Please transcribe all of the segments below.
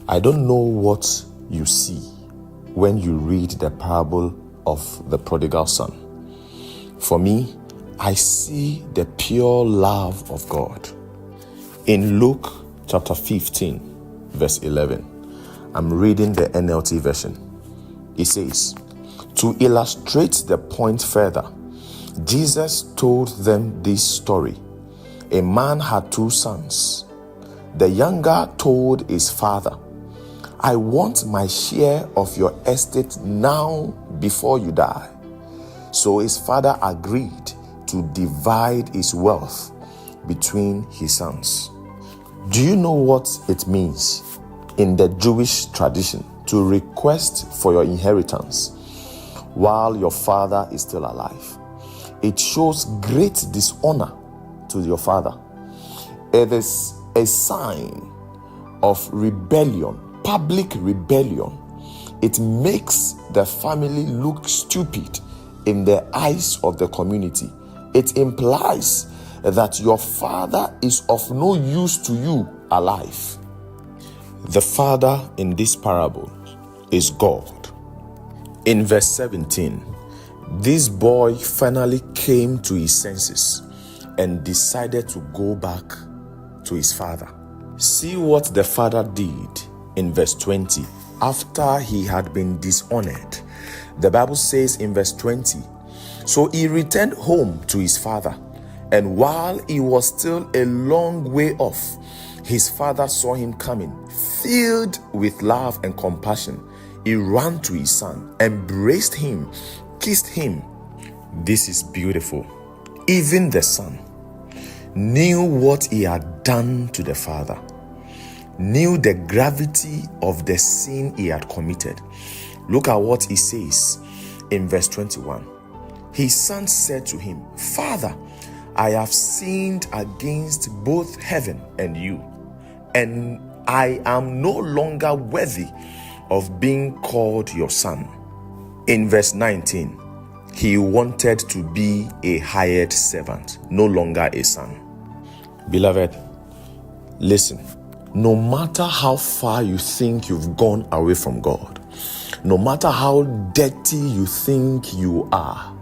I don't know what you see when you read the parable of the prodigal son. For me, I see the pure love of God. In Luke chapter 15, verse 11, I'm reading the NLT version. It says, to illustrate the point further, Jesus told them this story. A man had 2 sons. The younger told his father, I want my share of your estate now before you die. So his father agreed to divide his wealth between his sons. Do you know what it means in the Jewish tradition to request for your inheritance while your father is still alive? It shows great dishonor to your father. It is a sign of rebellion, public rebellion. It makes the family look stupid in the eyes of the community. It implies that your father is of no use to you alive. The father in this parable is God. In verse 17, this boy finally came to his senses and decided to go back to his father. See what the father did in verse 20 after he had been dishonored. The Bible says in verse 20, so he returned home to his father, and while he was still a long way off, his father saw him coming. Filled with love and compassion, he ran to his son, embraced him, kissed him. This is beautiful. Even the son knew what he had done to the father, knew the gravity of the sin he had committed. Look at what he says in verse 21. His son said to him, Father, I have sinned against both heaven and you, and I am no longer worthy of being called your son. In verse 19, he wanted to be a hired servant, no longer a son. Beloved, listen. No matter how far you think you've gone away from God, no matter how dirty you think you are,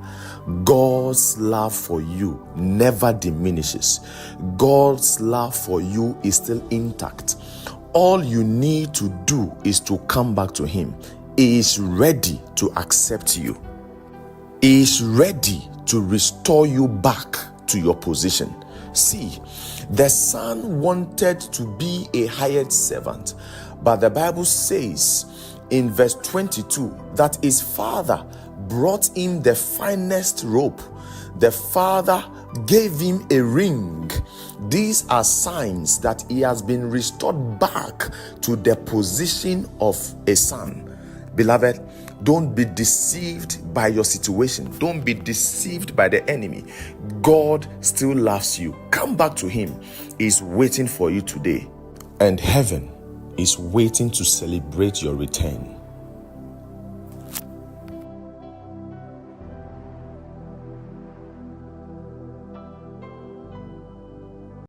God's love for you never diminishes. God's love for you is still intact. All you need to do is to come back to Him. He is ready to accept you. He is ready to restore you back to your position. See, the son wanted to be a hired servant, but the Bible says in verse 22 that his father brought him the finest robe. The father gave him a ring. These are signs that he has been restored back to the position of a son. Beloved, don't be deceived by your situation. Don't be deceived by the enemy. God still loves you. Come back to Him. He's waiting for you today. And heaven is waiting to celebrate your return.